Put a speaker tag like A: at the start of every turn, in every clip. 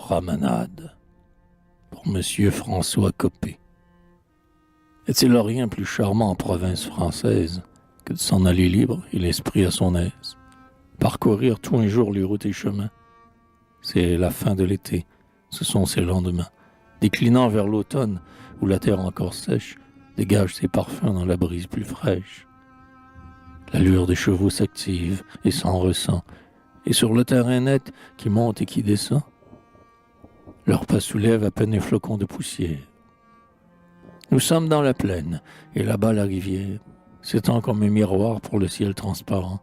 A: promenade pour Monsieur François Copé. Est-il rien plus charmant en province française que de s'en aller libre et l'esprit à son aise, parcourir tout un jour les routes et chemins? C'est la fin de l'été, ce sont ses lendemains, déclinant vers l'automne où la terre encore sèche dégage ses parfums dans la brise plus fraîche. L'allure des chevaux s'active et s'en ressent, et sur le terrain net qui monte et qui descend, leurs pas soulèvent à peine un flocon de poussière. Nous sommes dans la plaine, et là-bas la rivière s'étend comme un miroir pour le ciel transparent.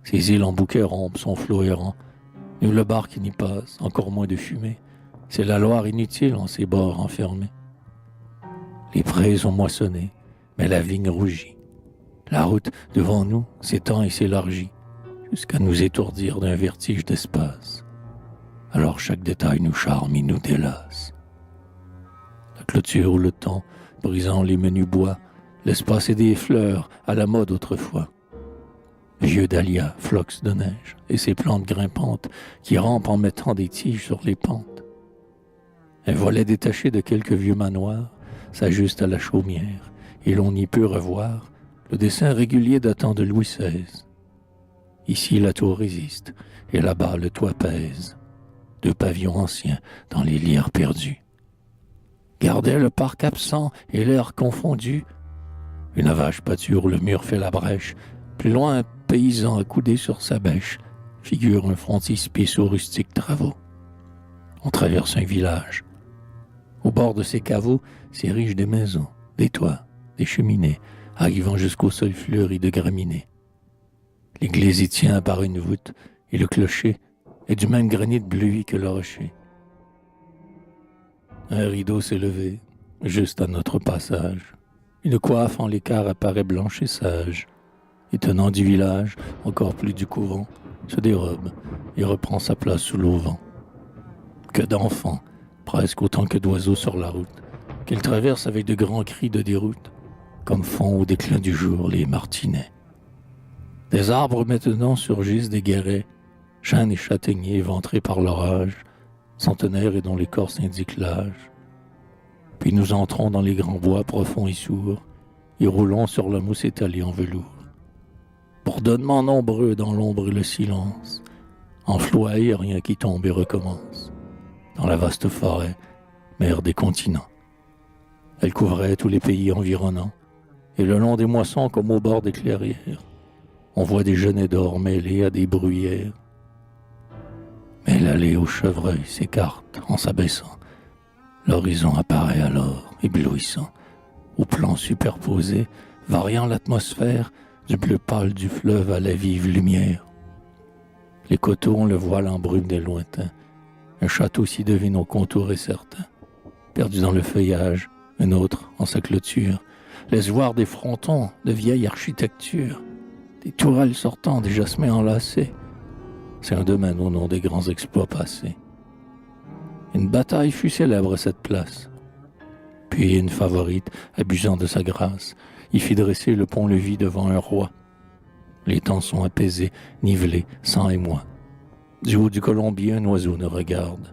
A: Ces îles en bouquets rompent son flot errant, nul le bar qui n'y passe, encore moins de fumée. C'est la Loire inutile en ses bords enfermés. Les prés ont moissonné, mais la vigne rougit. La route devant nous s'étend et s'élargit, jusqu'à nous étourdir d'un vertige d'espace. Alors chaque détail nous charme et nous délace. La clôture ou le temps, brisant les menus bois, laisse passer des fleurs à la mode autrefois. Vieux dahlia, flox de neige, et ces plantes grimpantes qui rampent en mettant des tiges sur les pentes. Un volet détaché de quelques vieux manoirs s'ajuste à la chaumière, et l'on y peut revoir le dessin régulier datant de Louis XVI. Ici la tour résiste, et là-bas le toit pèse. Deux pavillons anciens dans les lierres perdus. Gardait le parc absent et l'air confondu. Une vache pâture, le mur fait la brèche. Plus loin, un paysan accoudé sur sa bêche figure un frontispice aux rustiques travaux. On traverse un village. Au bord de ces caveaux s'érigent des maisons, des toits, des cheminées, arrivant jusqu'au sol fleuri de graminées. L'église y tient par une voûte, et le clocher est du même granit bleui que le rocher. Un rideau s'est levé, juste à notre passage. Une coiffe en l'écart apparaît blanche et sage. Étonnant du village, encore plus du couvent, se dérobe et reprend sa place sous l'auvent. Que d'enfants, presque autant que d'oiseaux sur la route, qu'ils traversent avec de grands cris de déroute, comme font au déclin du jour les martinets. Des arbres maintenant surgissent des guérets, chênes et châtaigniers éventrés par l'orage, centenaires et dont l'écorce indique l'âge. Puis nous entrons dans les grands bois profonds et sourds, et roulons sur la mousse étalée en velours. Bourdonnements nombreux dans l'ombre et le silence, en flot aérien qui tombe et recommence. Dans la vaste forêt, mer des continents. Elle couvrait tous les pays environnants, et le long des moissons comme au bord des clairières, on voit des genêts d'or mêlés à des bruyères. Mais l'allée aux chevreuils s'écarte en s'abaissant. L'horizon apparaît alors, éblouissant, au plan superposé, variant l'atmosphère du bleu pâle du fleuve à la vive lumière. Les coteaux ont le voile en brume des lointains. Un château s'y devine au contour incertain. Perdu dans le feuillage, un autre, en sa clôture, laisse voir des frontons de vieille architecture, des tourelles sortant des jasmins enlacés. C'est un domaine au nom des grands exploits passés. Une bataille fut célèbre à cette place. Puis une favorite, abusant de sa grâce, y fit dresser le pont-levis devant un roi. Les temps sont apaisés, nivelés, sang et moi. Du haut du colombier, un oiseau ne regarde.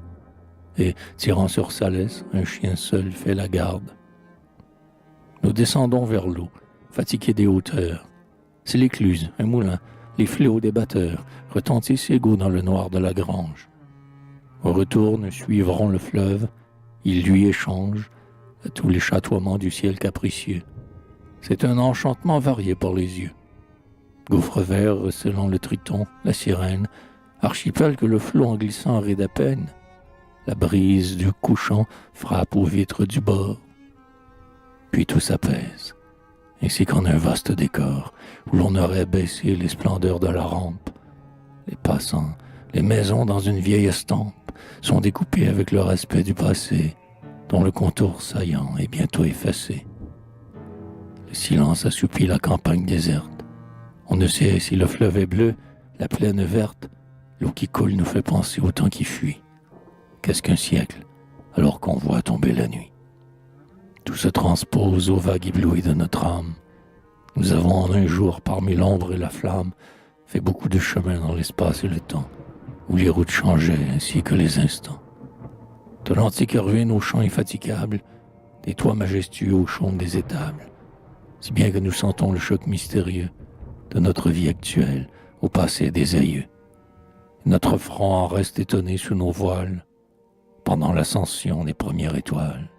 A: Et, tirant sur sa laisse, un chien seul fait la garde. Nous descendons vers l'eau, fatigués des hauteurs. C'est l'écluse, un moulin, les fléaux des batteurs retentissent égaux dans le noir de la grange. Au retour, nous suivrons le fleuve, il lui échange à tous les chatoiements du ciel capricieux. C'est un enchantement varié pour les yeux. Gouffre vert recelant le triton, la sirène, archipel que le flot en glissant ride à peine. La brise du couchant frappe aux vitres du bord. Puis tout s'apaise, ainsi qu'en un vaste décor où l'on aurait baissé les splendeurs de la rampe. Les passants, les maisons dans une vieille estampe sont découpées avec le respect du passé, dont le contour saillant est bientôt effacé. Le silence assoupit la campagne déserte. On ne sait si le fleuve est bleu, la plaine verte. L'eau qui coule nous fait penser au temps qui fuit. Qu'est-ce qu'un siècle, alors qu'on voit tomber la nuit? Tout se transpose aux vagues éblouies de notre âme. Nous avons en un jour, parmi l'ombre et la flamme, fait beaucoup de chemin dans l'espace et le temps, où les routes changeaient ainsi que les instants. De l'antique ruine aux champs infatigables, des toits majestueux aux chaumes des étables, si bien que nous sentons le choc mystérieux de notre vie actuelle au passé des aïeux. Notre front en reste étonné sous nos voiles pendant l'ascension des premières étoiles.